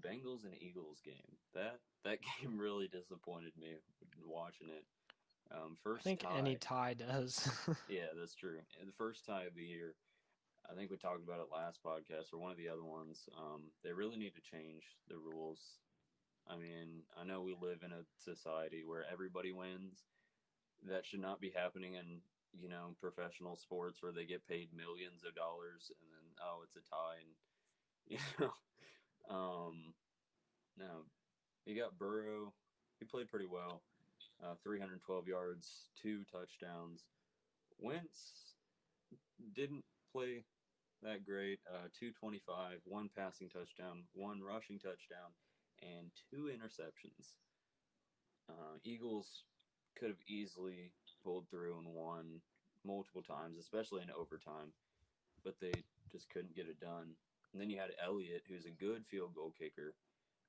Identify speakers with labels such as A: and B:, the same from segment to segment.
A: Bengals and Eagles game. That game really disappointed me watching it.
B: I think any tie does.
A: Yeah, that's true. The first tie of the year. I think we talked about it last podcast or one of the other ones. They really need to change the rules. I mean, I know we live in a society where everybody wins. That should not be happening in, professional sports where they get paid millions of dollars and then, it's a tie. And, you know, no, you got Burrow. He played pretty well. 312 yards, 2 touchdowns. Wentz didn't play that great. 225, 1 passing touchdown, 1 rushing touchdown, and 2 interceptions. Eagles could have easily pulled through and won multiple times, especially in overtime, but they just couldn't get it done. And then you had Elliott, who's a good field goal kicker.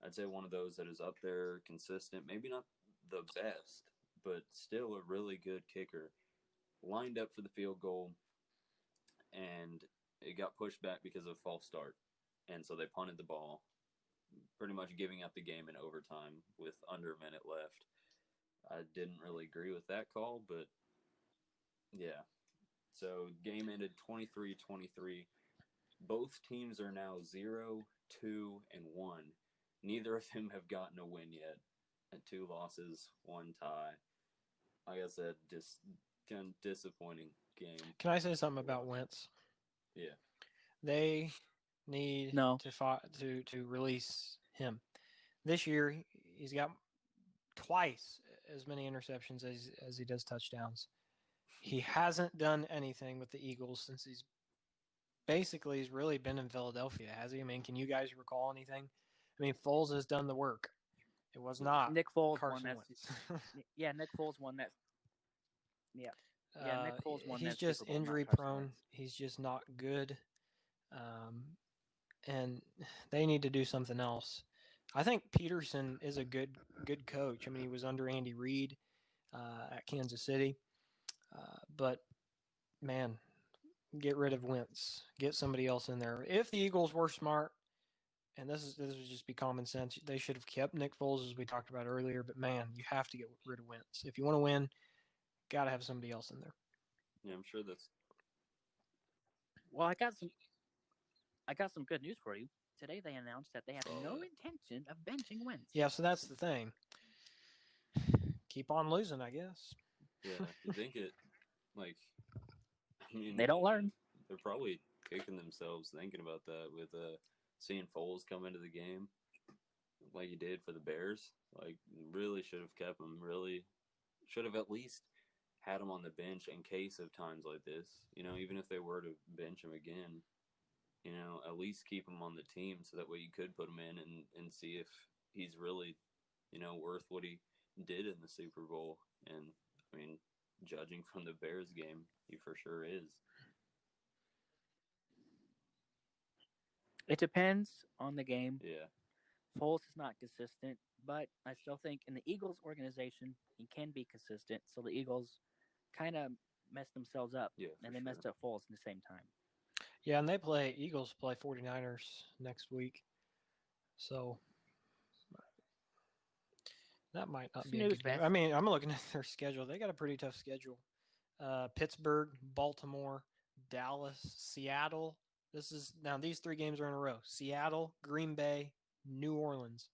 A: I'd say one of those that is up there, consistent, maybe not the best, but still a really good kicker. Lined up for the field goal, and it got pushed back because of a false start. And so they punted the ball, pretty much giving up the game in overtime with under a minute left. I didn't really agree with that call, but yeah. So game ended 23-23. Both teams are now 0, 2, and 1. Neither of them have gotten a win yet. 2 losses, 1 tie. Like I said, just kind of disappointing game.
B: Can I say something about Wentz?
A: Yeah.
B: They need to release him. This year, he's got twice as many interceptions as he does touchdowns. He hasn't done anything with the Eagles since he's really been in Philadelphia, has he? I mean, can you guys recall anything? I mean, Foles has done the work. It was not
C: Nick Foles
B: Carson
C: won
B: Wentz.
C: Yeah, Nick Foles won that. Yeah. Yeah, Nick Foles won
B: he's
C: that
B: just
C: Super Bowl,
B: injury prone. He's just not good. And they need to do something else. I think Peterson is a good coach. I mean, he was under Andy Reid at Kansas City. But, man, get rid of Wentz. Get somebody else in there. If the Eagles were smart, and this would just be common sense, they should have kept Nick Foles, as we talked about earlier. But, man, you have to get rid of Wentz. If you want to win, got to have somebody else in there.
A: Yeah, I'm sure that's...
C: Well, I got some good news for you. Today they announced that they have no intention of benching Wentz.
B: Yeah, so that's the thing. Keep on losing, I guess.
A: Yeah, you think it, I mean...
C: They don't learn.
A: They're probably kicking themselves thinking about that with seeing Foles come into the game like he did for the Bears. Really should have kept him. Really should have at least had him on the bench in case of times like this. Even if they were to bench him again, at least keep him on the team so that way you could put him in and see if he's really, worth what he did in the Super Bowl. And, I mean, judging from the Bears game, he for sure is.
C: It depends on the game.
A: Yeah.
C: Foles is not consistent, but I still think in the Eagles organization, he can be consistent. So the Eagles kind of messed themselves up, and they messed up Foles at the same time.
B: Yeah, and Eagles play 49ers next week. So that might not be a good game. I mean, I'm looking at their schedule. They got a pretty tough schedule. Pittsburgh, Baltimore, Dallas, Seattle. These 3 games are in a row. Seattle, Green Bay, New Orleans.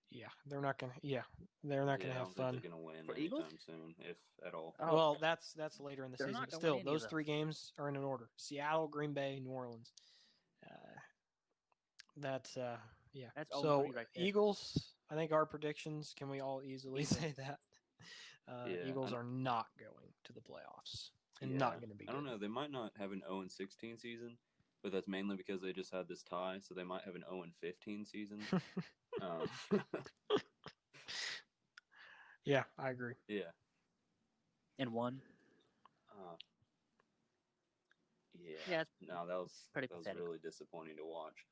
B: Yeah, they're not gonna have fun.
A: I don't think they're gonna win anytime soon, if at all.
B: Oh, well, that's later in the season. But still, those 3 games are in an order: Seattle, Green Bay, New Orleans. That's
C: That's
B: so
C: right there.
B: Eagles. I think our predictions. Can we all easily say that? Eagles are not going to the playoffs and not going to be.
A: I don't know. They might not have an 0-16 season, but that's mainly because they just had this tie, so they might have an 0-15 season.
B: Yeah, I agree.
A: Yeah.
C: And 1.
A: Yeah. No, that was really disappointing to watch.